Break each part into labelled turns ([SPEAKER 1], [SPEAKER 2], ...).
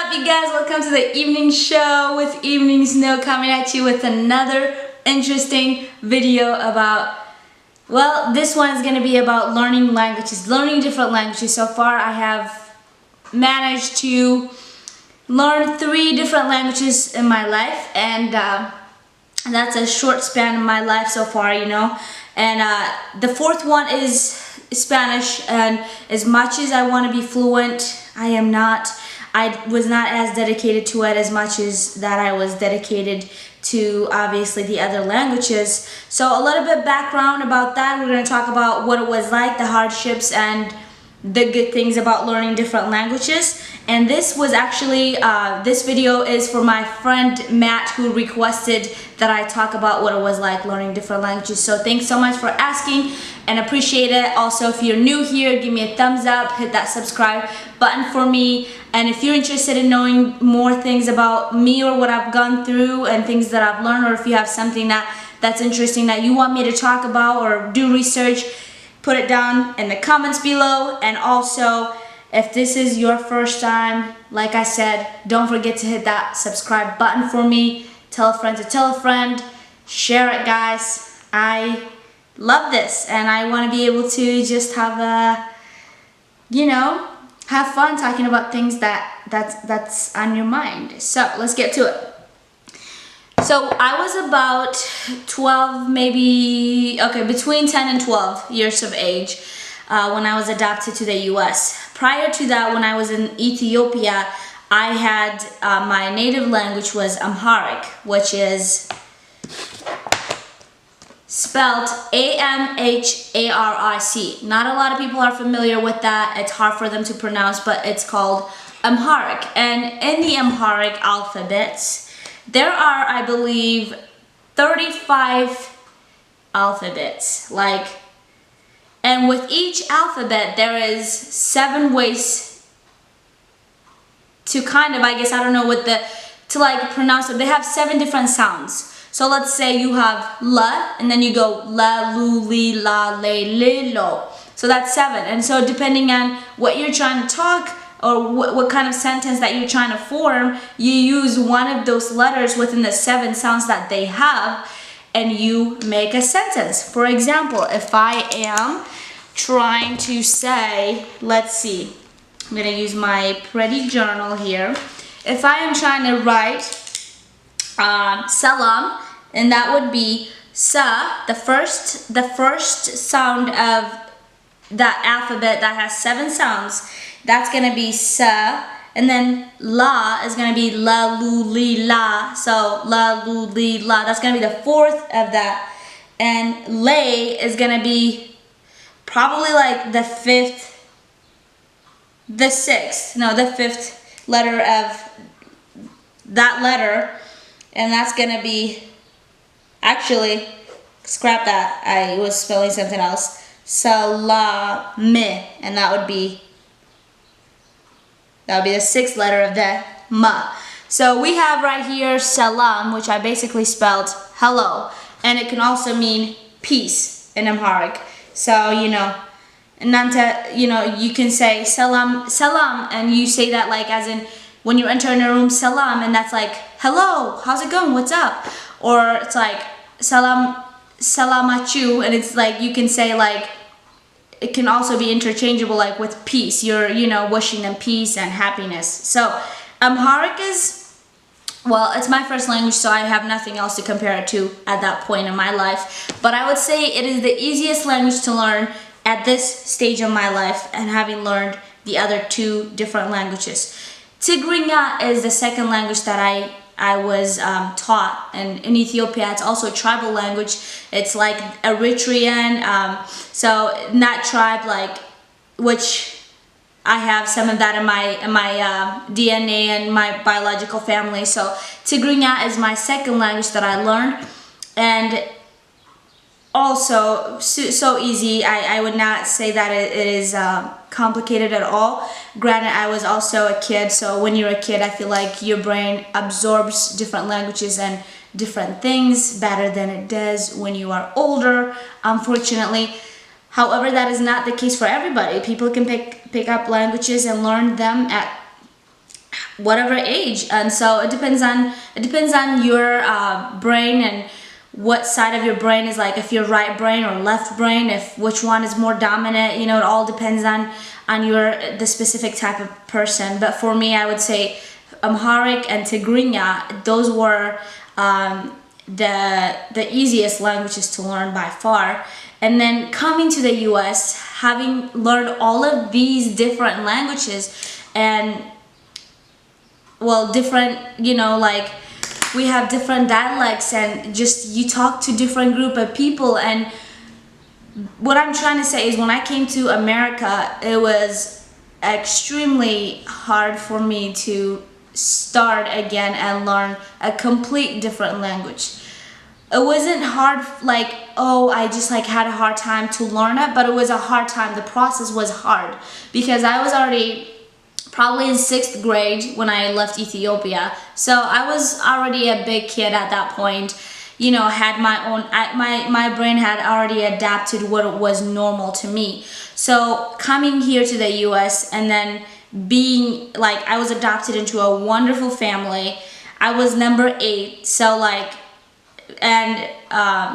[SPEAKER 1] up, you guys? Welcome to the evening show with Evening Snow, coming at you with another interesting video about, well, this one is going to be about learning languages, learning different languages. So far I have managed to learn 3 different languages in my life, and that's a short span of my life so far, you know. And the 4th one is Spanish, and as much as I want to be fluent, I was not as dedicated to it as much as that I was dedicated to obviously the other languages. So a little bit background about that. We're going to talk about what it was like, the hardships and the good things about learning different languages. And this was actually, this video is for my friend Matt, who requested that I talk about what it was like learning different languages. So thanks so much for asking and appreciate it. Also, if you're new here, give me a thumbs up, hit that subscribe button for me. And if you're interested in knowing more things about me or what I've gone through and things that I've learned, or if you have something that's interesting that you want me to talk about or do research, put it down in the comments below. And also, if this is your first time, like I said, don't forget to hit that subscribe button for me. Tell a friend to tell a friend. Share it, guys. I love this, and I want to be able to just have have fun talking about things that's on your mind. So let's get to it. So I was about 12, maybe, okay, between 10 and 12 years of age when I was adopted to the US. Prior to that, when I was in Ethiopia, I had, my native language was Amharic, which is spelled A-M-H-A-R-I-C. Not a lot of people are familiar with that. It's hard for them to pronounce, but it's called Amharic. And in the Amharic alphabets, there are, I believe, 35 alphabets. And with each alphabet, there is 7 ways to kind of, I guess, I don't know what to pronounce it. They have 7 different sounds. So let's say you have la, and then you go la, lu, li, la, le, li, lo. So that's 7. And so depending on what you're trying to talk, or what kind of sentence that you're trying to form, you use one of those letters within the 7 sounds that they have, and you make a sentence. For example, if I am trying to say, let's see, I'm gonna use my pretty journal here. If I am trying to write salam, and that would be sa, the first sound of that alphabet that has 7 sounds, that's gonna be sa, and then la is gonna be la, lu, li, la. So la, lu, li, la, that's gonna be the 4th of that. And lay is gonna be probably like the 5th, the 6th, no, the 5th letter of that letter. And that's gonna be, actually, scrap that, I was spelling something else. Salame, and that would be the 6th letter of the ma. So we have right here salam, which I basically spelled hello, and it can also mean peace in Amharic. So, you know, Nanta, you know, you can say salam, salam, and you say that like as in when you enter in a room, salam, and that's like, hello, how's it going, what's up? Or it's like salam, salamachu, and it's like, you can say like, it can also be interchangeable like with peace. You're, you know, wishing them peace and happiness. So Amharic is, well, it's my first language, so I have nothing else to compare it to at that point in my life. But I would say it is the easiest language to learn at this stage of my life, and having learned the other 2 different languages. Tigrinya is the 2nd language that I was taught, and in Ethiopia it's also a tribal language. It's like Eritrean, so not tribe, like, which I have some of that in my DNA and my biological family. So Tigrinya is my 2nd language that I learned, and also so easy. I would not say that it is complicated at all. Granted, I was also a kid, so when you're a kid, I feel like your brain absorbs different languages and different things better than it does when you are older, unfortunately. However, that is not the case for everybody. People can pick up languages and learn them at whatever age. And so it depends on your brain, and what side of your brain is like, if you're right brain or left brain, if which one is more dominant. You know, it all depends on the specific type of person. But for me, I would say Amharic and Tigrinya, those were the easiest languages to learn by far. And then coming to the US, having learned all of these different languages, and well, different, you know, like we have different dialects, and just you talk to different group of people. And what I'm trying to say is, when I came to America, it was extremely hard for me to start again and learn a complete different language. It wasn't hard, like, oh, I just like had a hard time to learn it, but it was a hard time. The process was hard because I was already probably in 6th grade when I left Ethiopia. So I was already a big kid at that point. You know, had my own, my brain had already adapted what was normal to me. So coming here to the US, and then being like, I was adopted into a wonderful family. I was number 8, so like, and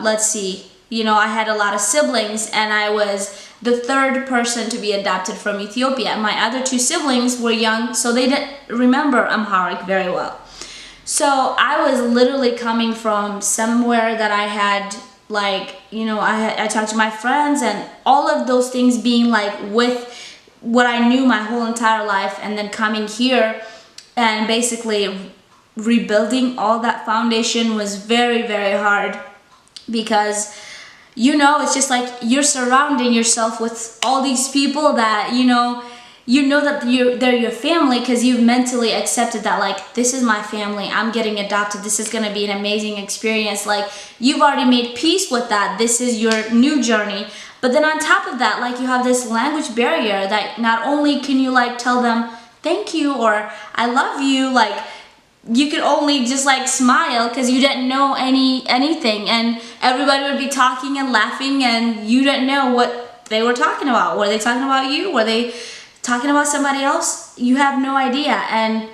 [SPEAKER 1] let's see, you know, I had a lot of siblings, and I was the 3rd person to be adopted from Ethiopia. My other 2 siblings were young, so they didn't remember Amharic very well. So I was literally coming from somewhere that I had, like, you know, I talked to my friends, and all of those things being like with what I knew my whole entire life, and then coming here and basically rebuilding all that foundation was very, very hard, because, you know, it's just like you're surrounding yourself with all these people that, you know that they're your family, because you've mentally accepted that, like, this is my family, I'm getting adopted, this is going to be an amazing experience. Like, you've already made peace with that, this is your new journey. But then on top of that, like, you have this language barrier that not only can you like tell them thank you or I love you, like, you could only just like smile because you didn't know anything, and everybody would be talking and laughing, and you didn't know what they were talking about. Were they talking about you? Were they talking about somebody else? You have no idea, and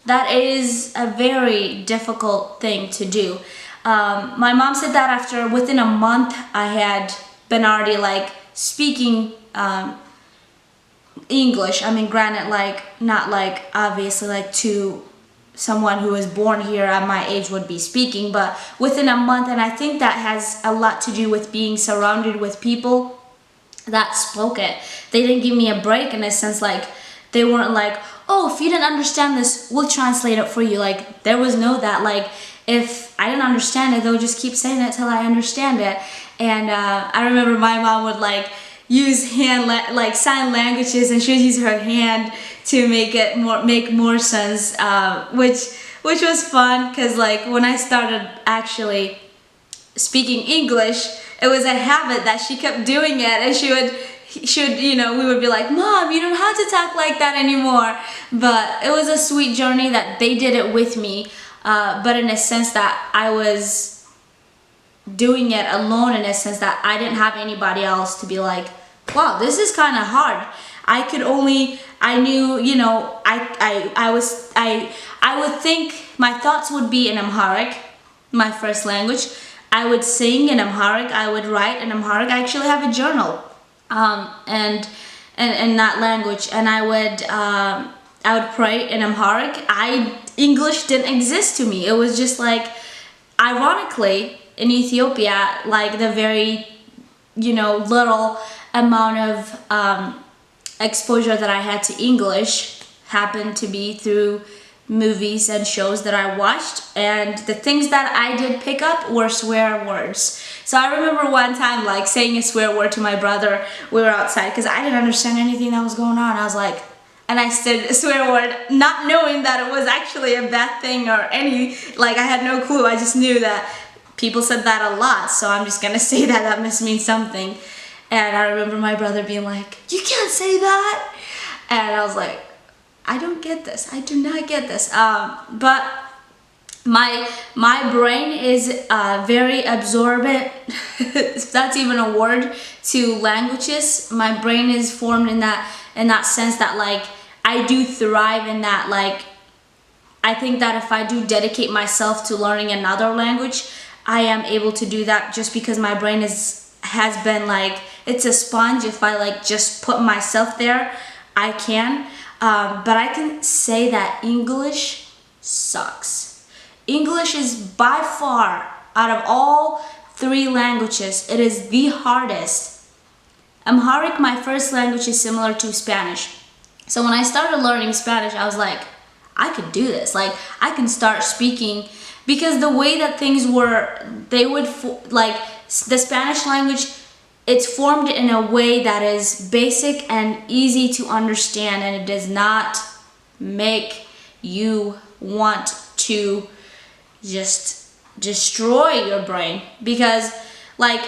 [SPEAKER 1] that is a very difficult thing to do. My mom said that within a month, I had been already like speaking English. I mean, granted, like, not like obviously like to someone who was born here at my age would be speaking, but within a month. And I think that has a lot to do with being surrounded with people that spoke it. They didn't give me a break, in a sense, like, they weren't like, oh, if you didn't understand this, we'll translate it for you. Like, there was no that. Like, if I didn't understand it, they'll just keep saying it till I understand it. And I remember my mom would like use sign languages, and she would use her hand to make more sense, which was fun, because like when I started actually speaking English, it was a habit that she kept doing it, and she would, you know, we would be like, Mom, you don't have to talk like that anymore. But it was a sweet journey that they did it with me, but in a sense that I was doing it alone, in a sense that I didn't have anybody else to be like, wow, this is kind of hard. I knew, you know, I would think my thoughts would be in Amharic, my first language. I would sing in Amharic, I would write in Amharic. I actually have a journal, and in that language, and I would pray in Amharic. English didn't exist to me. It was just like, ironically, in Ethiopia, like the very, you know, little amount of exposure that I had to English happened to be through movies and shows that I watched, and the things that I did pick up were swear words. So I remember one time like saying a swear word to my brother. We were outside because I didn't understand anything that was going on. I was like, and I said a swear word, not knowing that it was actually a bad thing or like I had no clue. I just knew that people said that a lot, so I'm just gonna say that must mean something. And I remember my brother being like, you can't say that. And I was like, I don't get this. I do not get this. But my brain is very absorbent, if that's even a word, to languages. My brain is formed in that sense that like I do thrive in that like I think that if I do dedicate myself to learning another language, I am able to do that just because my brain has been like, it's a sponge. If I like just put myself there, I can. But I can say that English sucks. English is by far, out of all 3 languages, it is the hardest. Amharic, my first language, is similar to Spanish. So when I started learning Spanish, I was like, I could do this. Like, I can start speaking, because the way that things were, they would, like, the Spanish language, it's formed in a way that is basic and easy to understand, and it does not make you want to just destroy your brain. Because, like,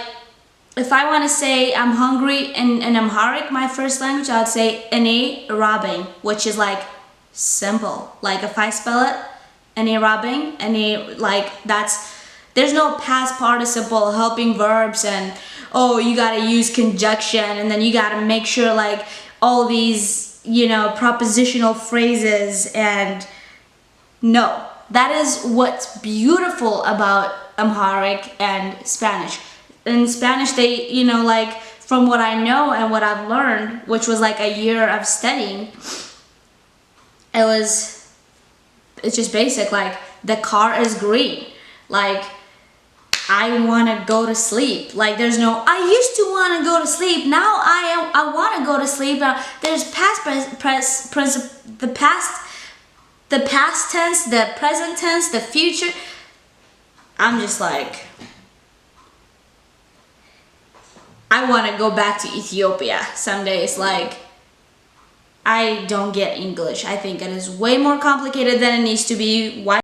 [SPEAKER 1] if I want to say I'm hungry in Amharic, my first language, I would say Ene Rabing, which is like simple. Like if I spell it, Ene Rabing, Ene, like there's no past participle, helping verbs, and oh, you gotta use conjunction, and then you gotta make sure like all these, propositional phrases, and no. That is what's beautiful about Amharic and Spanish. In Spanish, they, like, from what I know and what I've learned, which was like a year of studying, it's just basic. Like, the car is green. Like, I want to go to sleep. Like, there's no, I used to want to go to sleep. Now I want to go to sleep. There's the past tense, the present tense, the future. I'm just like, I want to go back to Ethiopia some days. Like, I don't get English. I think it is way more complicated than it needs to be. Why